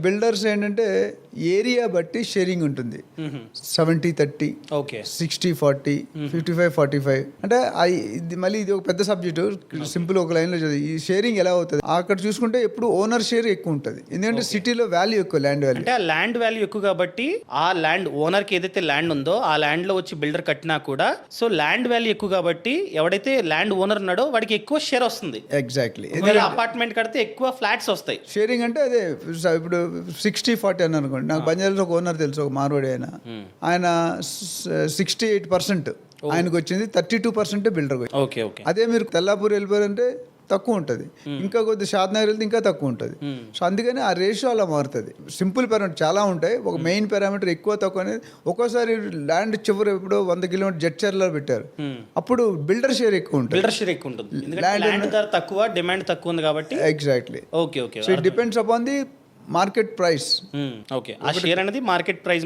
Builders ఏంటంటే area బట్టి sharing ఉంటుంది. 70-30, ఓకే 60-40, 55-45. అంటే ఇది ఒక పెద్ద సబ్జెక్టు. సింపుల్ ఒక లైన్లో చదివి ఈ షేరింగ్ ఎలా అవుతుంది అక్కడ చూసుకుంటే ఎప్పుడు ఓనర్ షేర్ ఎక్కువ ఉంటుంది. ఎందుకంటే సిటీలో వాల్యూ ఎక్కువ, ల్యాండ్ వాల్యూ. అంటే ఆ ల్యాండ్ వాల్యూ ఎక్కువ కాబట్టి ఆ ల్యాండ్ ఓనర్ కి ఏదైతే ల్యాండ్ ఉందో ఆ ల్యాండ్ లో వచ్చి బిల్డర్ కట్టినా కూడా సో ల్యాండ్ వాల్యూ ఎక్కువ కాబట్టి ఎవడైతే ల్యాండ్ ఓనర్ ఉన్నాడో వాడికి ఎక్కువ షేర్ వస్తుంది. ఎగ్జాక్ట్లీ. అపార్ట్మెంట్ కడితే ఎక్కువ ఫ్లాట్స్ వస్తాయి. షేరింగ్ అంటే అదే ఇప్పుడు 60-40 అని అనుకోండి. నాకు బంజారాలో ఒక ఓనర్ తెలుసు, ఒక మార్వాడి ఆయన 68% ఆయనకు వచ్చింది, 32% బిల్డర్. Okay okay. అదే మీరు తెల్లాపూర్ వెళ్ళిపోయారంటే తక్కువ ఉంటుంది, ఇంకా కొద్ది షాద్నగర్ వెళ్తే ఇంకా తక్కువ ఉంటుంది. సో అందుకని ఆ రేషియో అలా మారుతుంది. సింపుల్ పారామీటర్ చాలా ఉంటాయి, ఒక మెయిన్ పారామీటర్ ఎక్కువ తక్కువ అనేది. ఒక్కోసారి ల్యాండ్ చివరి ఇప్పుడు 100 కిలోమీటర్ జడ్చర్లో పెట్టారు, అప్పుడు బిల్డర్ షేర్ ఎక్కువ ఉంటుంది. బిల్డర్ షేర్ ఎక్కువ ఉంటుంది, ల్యాండ్ ధర తక్కువ, డిమాండ్ తక్కువ ఉంది కాబట్టి. Exactly. Okay okay. So it depends upon the market price. Okay, ఆ షేర్ అనేది మార్కెట్ ప్రైస్